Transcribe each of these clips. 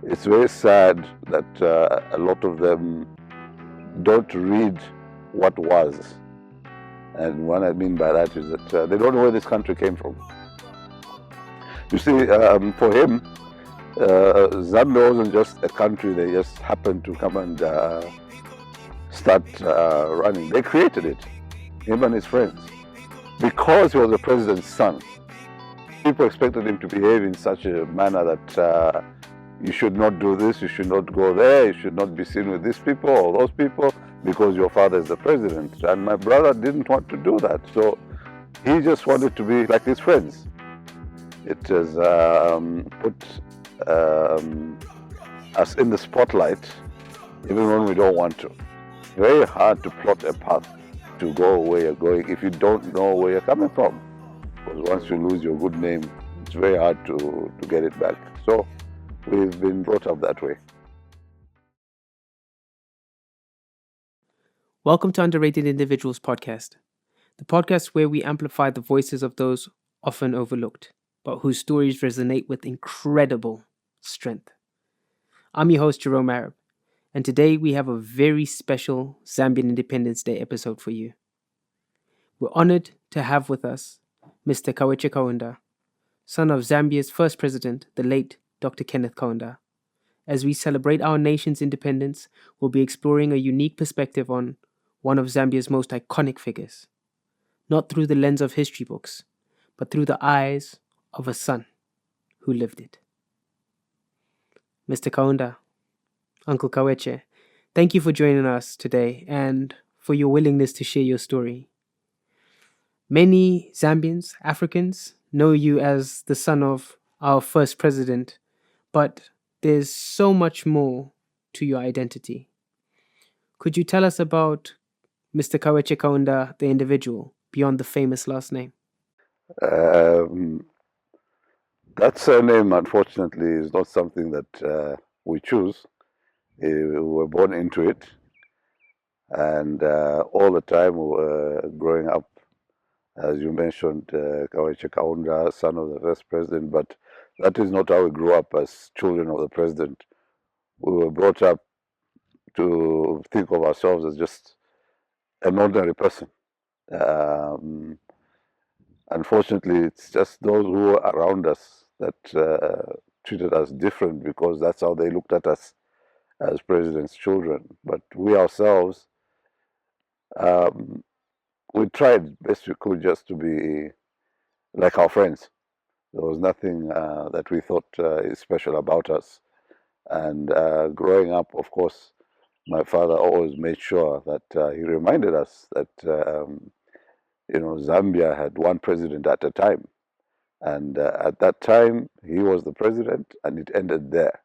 It's very sad that a lot of them don't read what was. And what I mean by that is that they don't know where this country came from. You see, for him, Zambia wasn't just a country they just happened to come and start running. They created it, him and his friends. Because he was the president's son, people expected him to behave in such a manner that you should not do this, you should not go there, you should not be seen with these people or those people because your father is the president. And my brother didn't want to do that. So he just wanted to be like his friends. It has put us in the spotlight even when we don't want to. Very hard to plot a path to go where you're going if you don't know where you're coming from. Because once you lose your good name, it's very hard to get it back. So we've been brought up that way. Welcome to Underrated Individuals Podcast, the podcast where we amplify the voices of those often overlooked, but whose stories resonate with incredible strength. I'm your host, Jerome Arab, and today we have a very special Zambian Independence Day episode for you. We're honored to have with us Mr. Kaweche Kaunda, son of Zambia's first president, the late Dr. Kenneth Kaunda. As we celebrate our nation's independence, we'll be exploring a unique perspective on one of Zambia's most iconic figures, not through the lens of history books, but through the eyes of a son who lived it. Mr. Kaunda, Uncle Kaweche, thank you for joining us today and for your willingness to share your story. Many Zambians, Africans, know you as the son of our first president, but there's so much more to your identity. Could you tell us about Mr. Kaweche Kaunda, the individual, beyond the famous last name? That surname, unfortunately, is not something that we choose. We were born into it. And all the time we were growing up, as you mentioned, Kaweche Kaunda, son of the first president, but that is not how we grew up as children of the president. We were brought up to think of ourselves as just an ordinary person. Unfortunately, it's just those who were around us that treated us different because that's how they looked at us as president's children. But we ourselves, we tried best we could just to be like our friends. There was nothing that we thought is special about us. And growing up, of course, my father always made sure that he reminded us that Zambia had one president at a time, and at that time he was the president, and it ended there.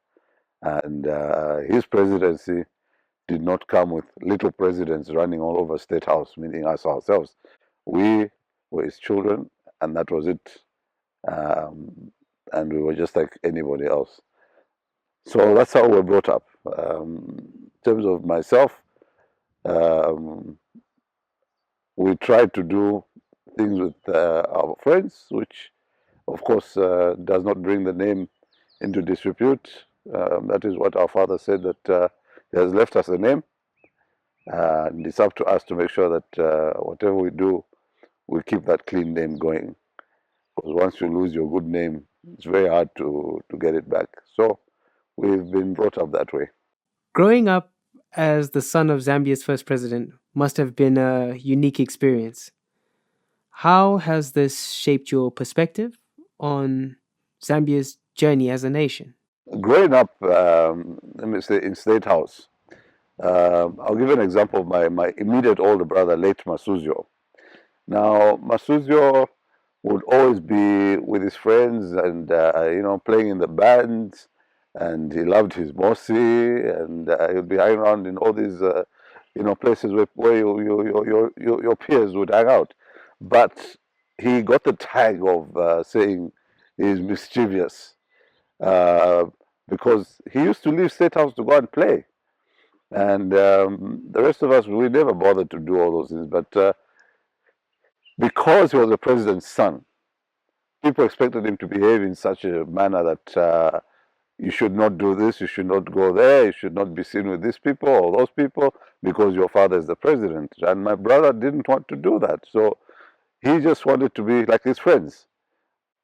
And his presidency did not come with little presidents running all over State House, meaning us ourselves. We were his children, and that was it. And we were just like anybody else. So that's how we were brought up. In terms of myself, we tried to do things with our friends, which, of course, does not bring the name into disrepute. That is what our father said, that he has left us a name. And it's up to us to make sure that whatever we do, we keep that clean name going. Because once you lose your good name, it's very hard to get it back. So we've been brought up that way. Growing up as the son of Zambia's first president must have been a unique experience. How has this shaped your perspective on Zambia's journey as a nation? Growing up, let me say, in State House, I'll give an example of my immediate older brother, late Masuzio. Now, Masuzio would always be with his friends and, playing in the bands, and he loved his Mosi, and he'd be hanging around in all these, places where your peers would hang out. But he got the tag of saying he's mischievous because he used to leave State House to go and play. And the rest of us, we never bothered to do all those things. But because he was the president's son, people expected him to behave in such a manner that you should not do this, you should not go there, you should not be seen with these people or those people because your father is the president. And my brother didn't want to do that. So he just wanted to be like his friends.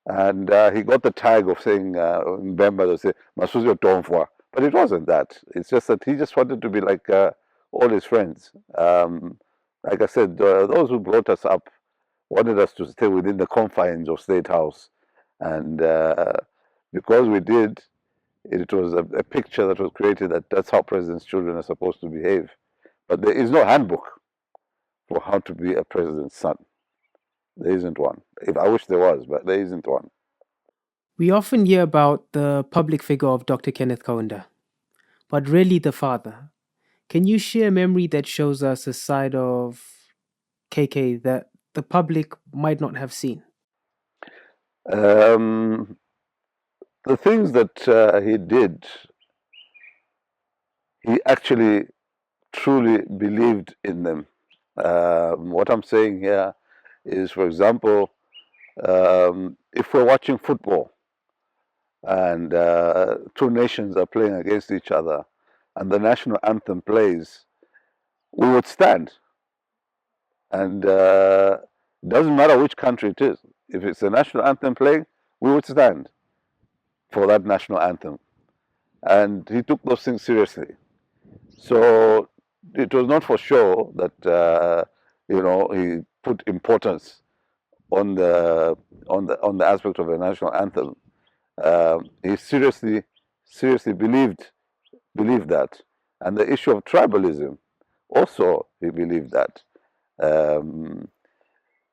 And he got the tag of saying, Mbemba, they say, Masuzio Tomfwa. But it wasn't that. It's just that he just wanted to be like all his friends. Like I said, those who brought us up wanted us to stay within the confines of State House. And because we did, it was a picture that was created that that's how president's children are supposed to behave. But there is no handbook for how to be a president's son. There isn't one. If I wish there was, but there isn't one. We often hear about the public figure of Dr. Kenneth Kaunda, but rarely the father. Can you share a memory that shows us a side of KK that the public might not have seen? The things that he did, he actually truly believed in them. What I'm saying here is, for example, if we're watching football and two nations are playing against each other and the national anthem plays, we would stand. And doesn't matter which country it is. If it's the national anthem playing, we would stand for that national anthem. And he took those things seriously. So it was not for sure that he put importance on the aspect of the national anthem. He seriously believed that, and the issue of tribalism also he believed that.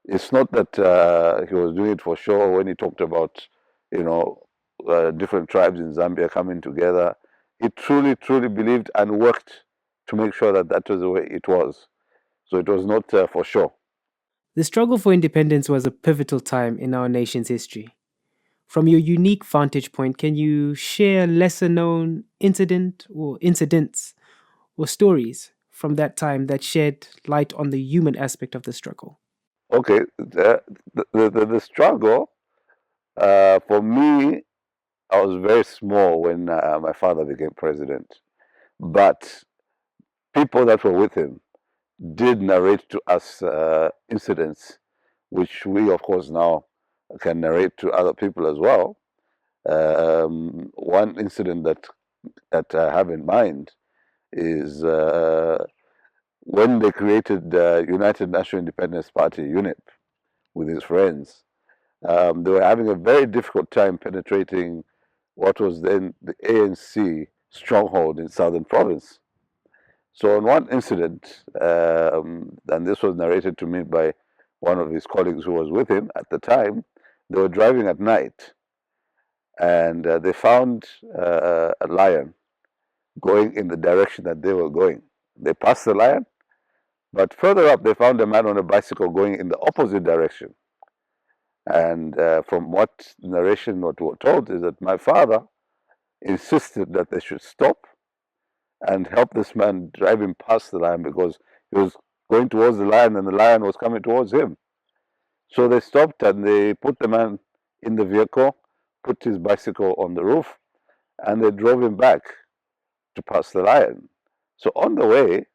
It's not that he was doing it for sure when he talked about different tribes in Zambia coming together. He truly believed and worked to make sure that that was the way it was. So it was not for sure. The struggle for independence was a pivotal time in our nation's history. From your unique vantage point, can you share lesser known incident or incidents or stories from that time that shed light on the human aspect of the struggle? Okay, the struggle for me, I was very small when my father became president, but people that were with him did narrate to us incidents which we, of course, now can narrate to other people as well. One incident that I have in mind is when they created the United National Independence Party, UNIP, with his friends. They were having a very difficult time penetrating what was then the ANC stronghold in Southern Province. So on one incident, and this was narrated to me by one of his colleagues who was with him at the time, they were driving at night and they found a lion going in the direction that they were going. They passed the lion, but further up they found a man on a bicycle going in the opposite direction. And from what narration, what we were told is that my father insisted that they should stop and help this man drive him past the lion because he was going towards the lion and the lion was coming towards him. So they stopped and they put the man in the vehicle, put his bicycle on the roof, and they drove him back to pass the lion. So on the way,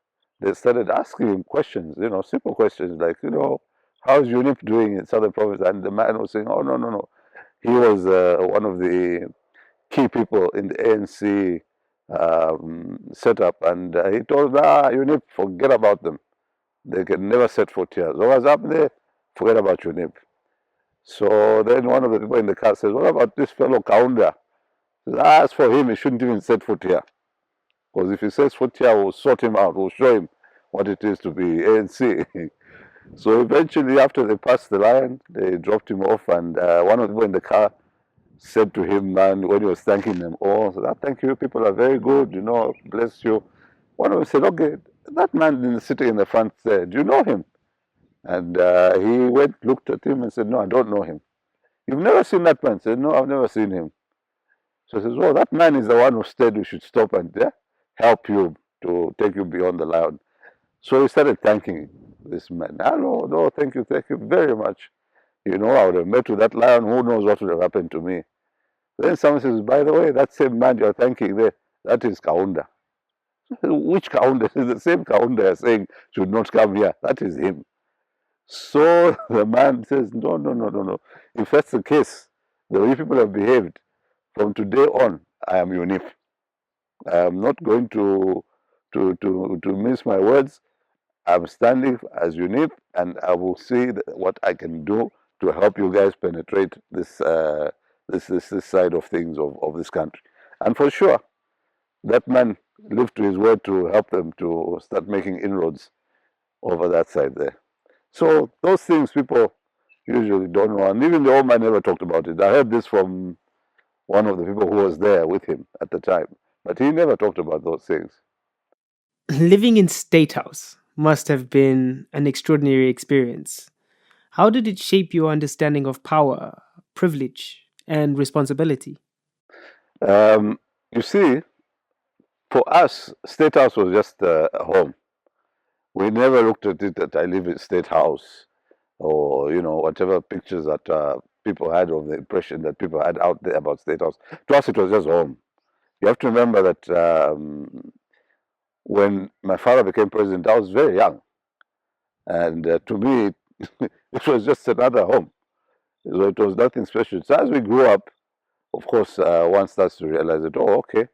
they started asking him questions, simple questions like, how's UNIP doing in Southern Province? And the man was saying, oh, no. He was one of the key people in the ANC setup. And he told them, UNIP, forget about them. They can never set foot here. So what's up there? Forget about UNIP. So then one of the people in the car says, what about this fellow Kaunda? He says, as for him, he shouldn't even set foot here. Because if he sets foot here, we'll sort him out. We'll show him what it is to be ANC. So eventually, after they passed the lion, they dropped him off, and one of the people in the car said to him, man, when he was thanking them all, said, thank you, people are very good, bless you. One of them said, okay, that man sitting in the front there, do you know him? And he went, looked at him and said, no, I don't know him. You've never seen that man? He said, no, I've never seen him. So he says, well, that man is the one who said we should stop and help you to take you beyond the lion. So he started thanking this man. No, thank you very much. I would have met with that lion, who knows what would have happened to me. Then someone says, by the way, that same man you're thanking there, that is Kaunda. Which Kaunda? Is the same Kaunda saying should not come here. That is him. So the man says, no, no, no, no, no. If that's the case, the way people have behaved, from today on, I am UNIF. I am not going to mince my words. I'm standing as UNIF, and I will see what I can do to help you guys penetrate this side of things of this country. And for sure, that man lived to his word to help them to start making inroads over that side there. So those things people usually don't know, and even the old man never talked about it. I heard this from one of the people who was there with him at the time, but he never talked about those things. Living in State House must have been an extraordinary experience. How did it shape your understanding of power, privilege, and responsibility? Um, you see, for us, State House was just a home. We never looked at it that I live in State House, or whatever pictures that people had, of the impression that people had out there about State House. To us, it was just home. You have to remember that when my father became president, I was very young, and to me, it was just another home. So it was nothing special. So as we grew up, of course, one starts to realize that, oh, okay,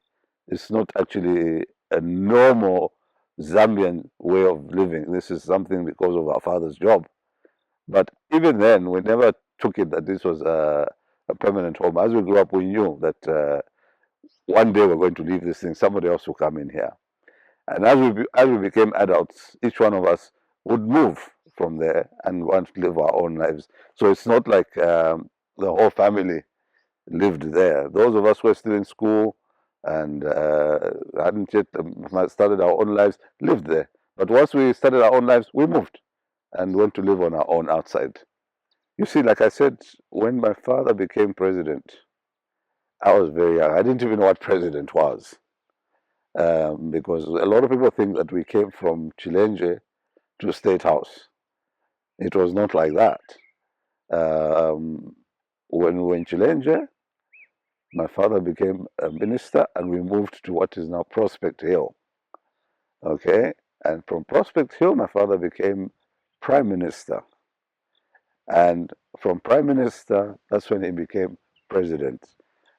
it's not actually a normal Zambian way of living. This is something because of our father's job. But even then, we never took it that this was a permanent home. As we grew up, we knew that one day we're going to leave this thing. Somebody else will come in here. And as we became adults, each one of us would move from there and want to live our own lives. So it's not like the whole family lived there. Those of us who were still in school and hadn't yet started our own lives lived there. But once we started our own lives, we moved and went to live on our own outside. You see, like I said, when my father became president, I was very young. I didn't even know what president was. Because a lot of people think that we came from Chilenje to State House. It was not like that. When we were in Chilenje, my father became a minister and we moved to what is now Prospect Hill. Okay? And from Prospect Hill, my father became prime minister. And from prime minister, that's when he became president.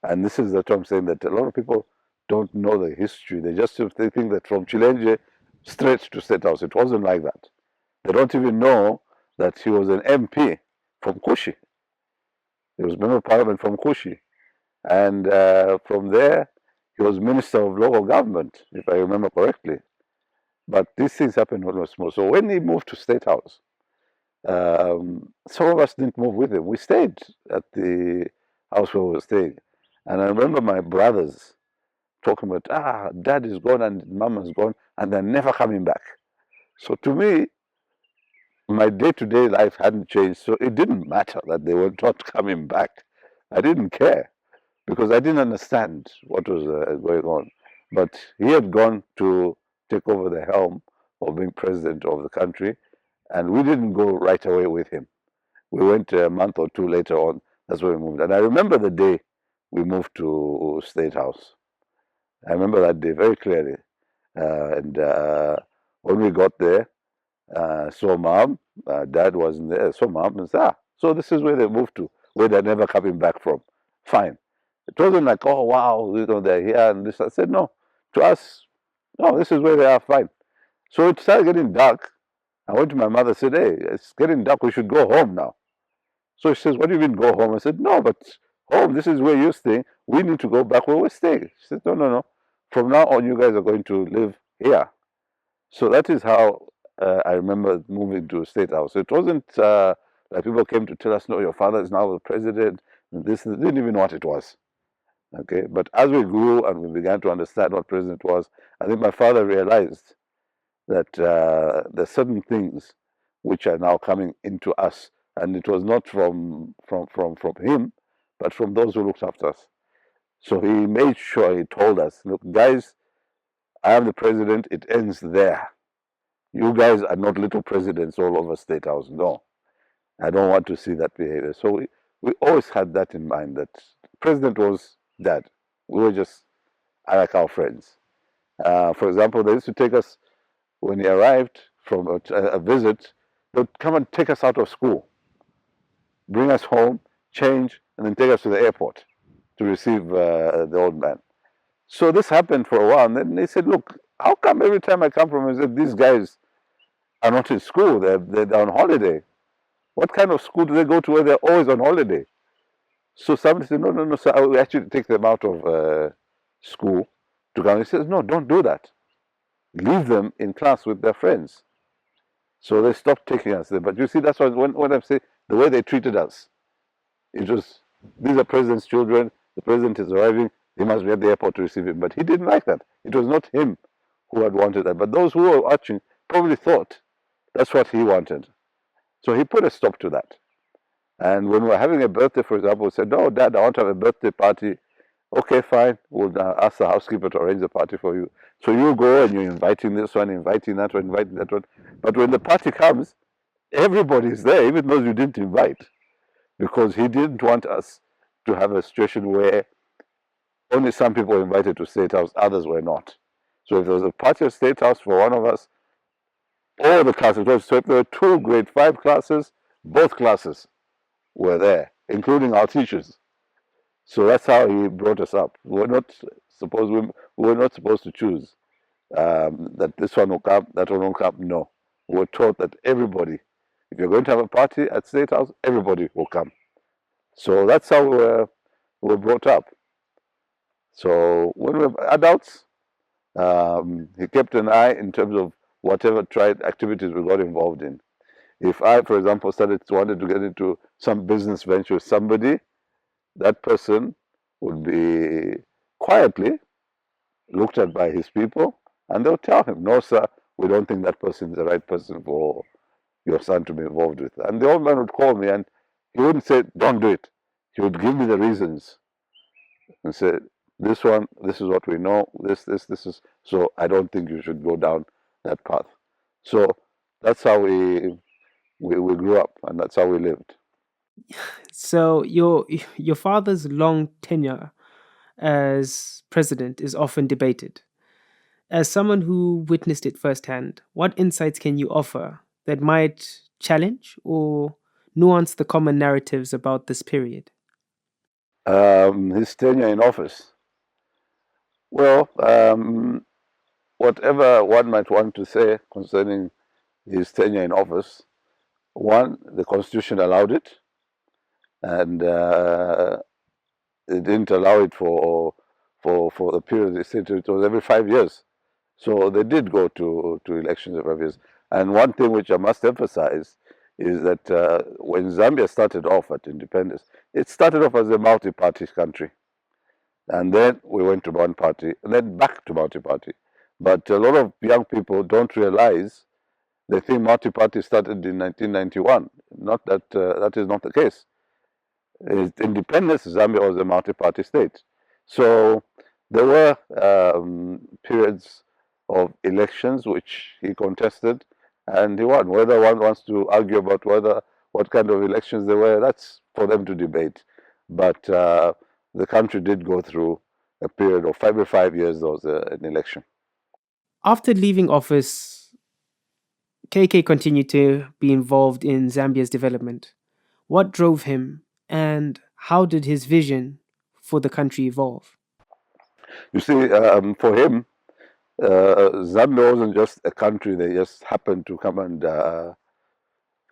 And this is the time I'm saying that a lot of people don't know the history. They think that from Chilenje straight to State House. It wasn't like that. They don't even know that he was an MP from Kushi. He was member of parliament from Kushi. And from there, he was minister of local government, if I remember correctly. But these things happened when he was small. So when he moved to State House, some of us didn't move with him. We stayed at the house where we were staying. And I remember my brothers talking about, dad is gone and mama's gone, and they're never coming back. So to me, my day-to-day life hadn't changed, so it didn't matter that they were not coming back. I didn't care because I didn't understand what was going on. But he had gone to take over the helm of being president of the country, and we didn't go right away with him. We went a month or two later on. That's when we moved. And I remember the day we moved to State House. I remember that day very clearly. And when we got there, saw mom, dad wasn't there, saw mom and said, so this is where they moved to, where they're never coming back from. Fine. It wasn't like, oh, wow, they're here and this. I said, no, to us, no, this is where they are, fine. So it started getting dark. I went to my mother and said, hey, it's getting dark, we should go home now. So she says, what do you mean go home? I said, no, but home, this is where you're staying. We need to go back where we're staying. She said, no, no, no. From now on, you guys are going to live here. So that is how I remember moving to State House. It wasn't like people came to tell us, no, your father is now the president. This, they didn't even know what it was. Okay, but as we grew and we began to understand what president was, I think my father realized that there's certain things which are now coming into us, and it was not from him, but from those who looked after us. So he made sure he told us, look, guys, I am the president. It ends there. You guys are not little presidents all over State House. No, I don't want to see that behavior. So we always had that in mind, that president was dad. We were just like our friends. For example, they used to take us, when he arrived from a visit, they'd come and take us out of school, bring us home, change, and then take us to the airport to receive the old man. So this happened for a while, and then they said, look, how come every time I come from these guys are not in school, they're on holiday? What kind of school do they go to where they're always on holiday? So somebody said, no, no, no, sir, I will actually take them out of school to come. He says, no, don't do that. Leave them in class with their friends. So they stopped taking us there. But you see, that's why when I say the way they treated us, it was, these are president's children, the president is arriving, he must be at the airport to receive him. But he didn't like that. It was not him who had wanted that. But those who were watching probably thought that's what he wanted. So he put a stop to that. And when we were having a birthday, for example, we said, no, Dad, I want to have a birthday party. Okay, fine. We'll ask the housekeeper to arrange the party for you. So you go and you're inviting this one, inviting that one, inviting that one. But when the party comes, everybody's there, even those you didn't invite. Because he didn't want us to have a situation where only some people were invited to State House, others were not. So if there was a party at State House for one of us, all the classes, so if there were 2 grade 5 classes, both classes were there, including our teachers. So that's how he brought us up. We were not supposed to choose that this one will come, that one will come. No, we were taught that everybody, if you're going to have a party at State House, everybody will come. So that's how we were brought up. So when we were adults, he kept an eye in terms of whatever tried activities we got involved in. If I, for example, wanted to get into some business venture with somebody, that person would be quietly looked at by his people, and they'll tell him, no, sir, we don't think that person is the right person for your son to be involved with. And the old man would call me, and he wouldn't say, don't do it. He would give me the reasons and say, this one, this is what we know, this is, so I don't think you should go down that path. So that's how we grew up, and that's how we lived. So your father's long tenure as president is often debated. As someone who witnessed it firsthand, what insights can you offer that might challenge or nuance the common narratives about this period? His tenure in office. Well, whatever one might want to say concerning his tenure in office, one, the Constitution allowed it, and it didn't allow it for the period. They said it was every 5 years. So they did go to elections every 5 years. And one thing which I must emphasize is that when Zambia started off at independence, it started off as a multi-party country. And then we went to one party, and then back to multi-party. But a lot of young people don't realize, they think multi-party started in 1991. Not that that is not the case. Independence, Zambia was a multi-party state. So there were periods of elections which he contested, and he won. Whether one wants to argue about what kind of elections they were, that's for them to debate. But the country did go through a period of every 5 years there was an election. After leaving office, KK continued to be involved in Zambia's development. What drove him, and how did his vision for the country evolve? You see, for him, Zambia wasn't just a country they just happened to come and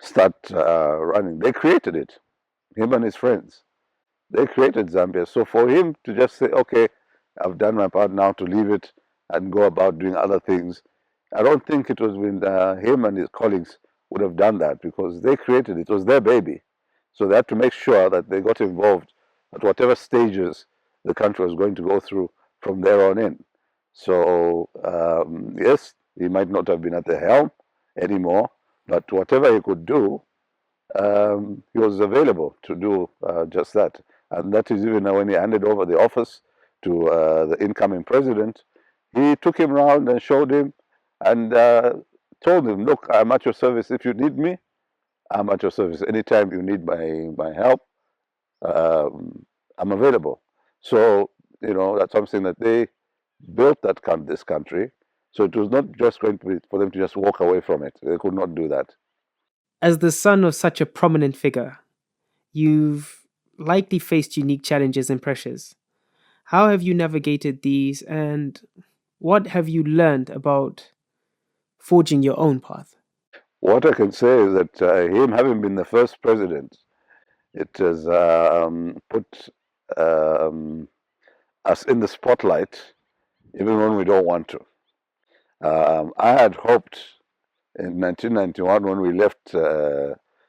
start running. They created it, him and his friends. They created Zambia. So for him to just say, okay, I've done my part now, to leave it and go about doing other things, I don't think it was when him and his colleagues would have done that, because they created it. It was their baby. So they had to make sure that they got involved at whatever stages the country was going to go through from there on in. So yes, he might not have been at the helm anymore, but whatever he could do, he was available to do just that. And that is even when he handed over the office to the incoming president, he took him around and showed him and told him, look, I'm at your service. If you need me, I'm at your service. Anytime you need my help, I'm available. So, that's something that they built this country. So it was not just going to be for them to just walk away from it. They could not do that. As the son of such a prominent figure, you've likely faced unique challenges and pressures. How have you navigated these, and what have you learned about forging your own path? What I can say is that him having been the first president, it has put um, us in the spotlight, even when we don't want to. I had hoped in 1991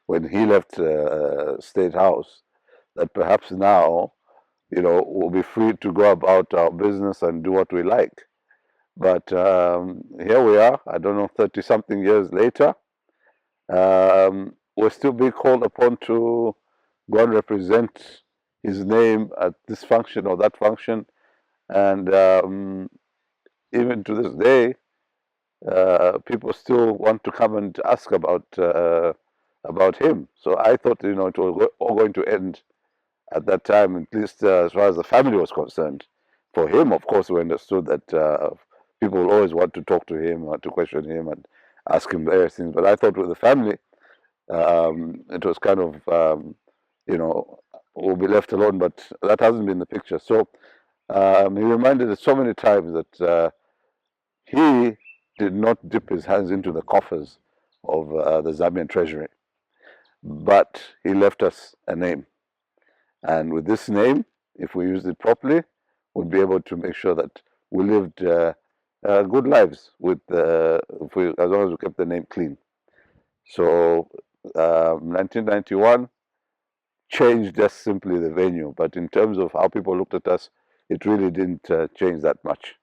when he left State House, that perhaps now, we'll be free to go about our business and do what we like. But here we are, I don't know, 30 something years later, we're still being called upon to go and represent his name at this function or that function. And even to this day, people still want to come and ask about him. So I thought, it was all going to end at that time, at least as far as the family was concerned. For him, of course, we understood that people will always want to talk to him, or to question him, and ask him various things. But I thought with the family, it was kind of, we'll be left alone. But that hasn't been the picture. So he reminded us so many times that he did not dip his hands into the coffers of the Zambian treasury, but he left us a name. And with this name, if we used it properly, we'd be able to make sure that we lived good lives as long as we kept the name clean. So 1991 changed just simply the venue, but in terms of how people looked at us, it really didn't change that much.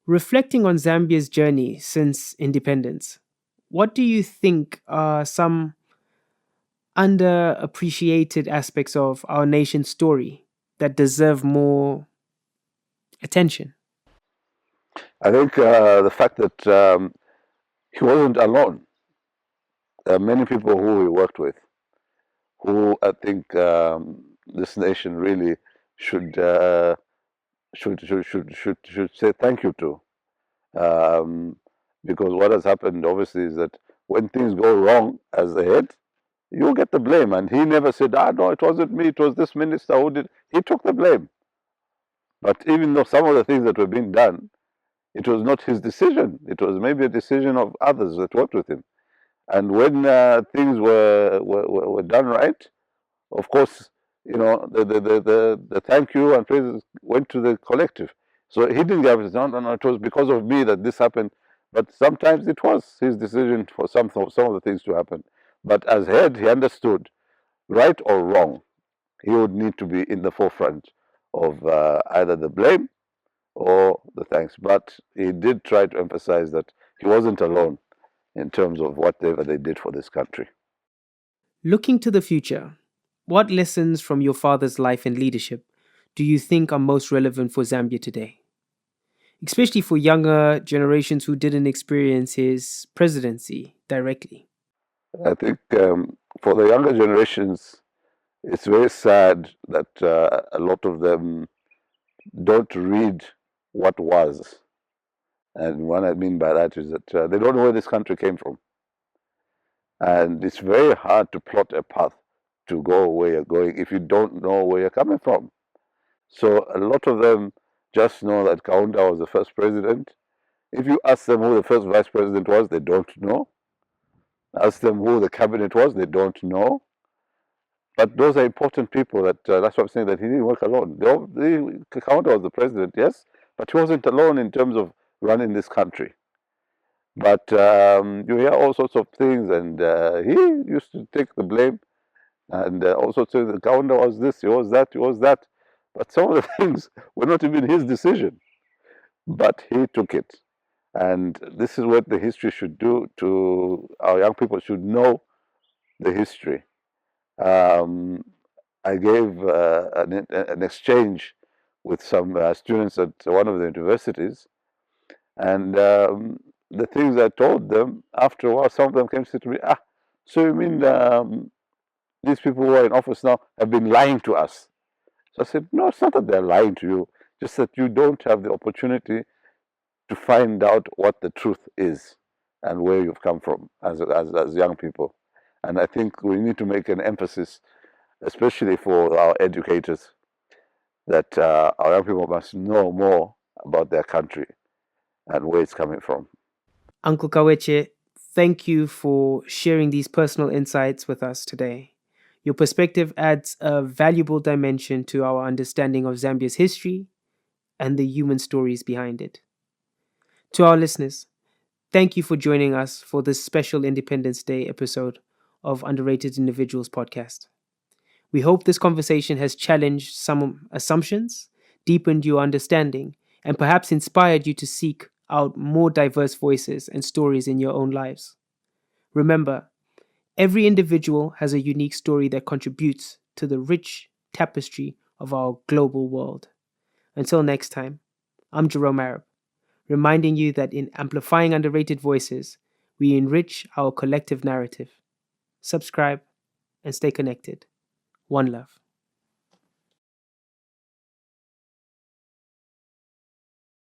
Reflecting on Zambia's journey since independence, what do you think are some underappreciated aspects of our nation's story that deserve more attention? I think the fact that he wasn't alone. There are many people who he worked with who I think this nation really should should say thank you to, um, because what has happened obviously is that when things go wrong as the head, you get the blame, and he never said, no, it wasn't me, it was this minister who did. He took the blame, but even though some of the things that were being done, it was not his decision. It was maybe a decision of others that worked with him. And when things were done right, of course, the thank you and praises went to the collective. So he didn't give it. No, no, no. It was because of me that this happened. But sometimes it was his decision for some of the things to happen. But as head, he understood, right or wrong, he would need to be in the forefront of either the blame or the thanks. But he did try to emphasize that he wasn't alone in terms of whatever they did for this country. Looking to the future, what lessons from your father's life and leadership do you think are most relevant for Zambia today? Especially for younger generations who didn't experience his presidency directly. I think for the younger generations, it's very sad that a lot of them don't read what was. And what I mean by that is that they don't know where this country came from. And it's very hard to plot a path to go where you're going if you don't know where you're coming from. So a lot of them just know that Kaunda was the first president. If you ask them who the first vice president was, they don't know. Ask them who the cabinet was, they don't know. But those are important people. That's what I'm saying. That he didn't work alone. Kaunda was the president, yes, but he wasn't alone in terms of running this country. But you hear all sorts of things, and he used to take the blame, and also say that Kaunda was this, he was that, he was that. But some of the things were not even his decision, but he took it. And this is what the history should do to our young people. Should know the history. I gave an exchange with some students at one of the universities, and the things I told them, after a while, some of them came to say to me, so you mean these people who are in office now have been lying to us? So I said, no, it's not that they're lying to you, just that you don't have the opportunity to find out what the truth is and where you've come from as young people. And I think we need to make an emphasis, especially for our educators, that our young people must know more about their country and where it's coming from. Uncle Kaweche, thank you for sharing these personal insights with us today. Your perspective adds a valuable dimension to our understanding of Zambia's history and the human stories behind it. To our listeners, thank you for joining us for this special Independence Day episode of Underrated Individuals podcast. We hope this conversation has challenged some assumptions, deepened your understanding, and perhaps inspired you to seek out more diverse voices and stories in your own lives. Remember, every individual has a unique story that contributes to the rich tapestry of our global world. Until next time, I'm Jerome Arab, reminding you that in amplifying underrated voices, we enrich our collective narrative. Subscribe and stay connected. One love.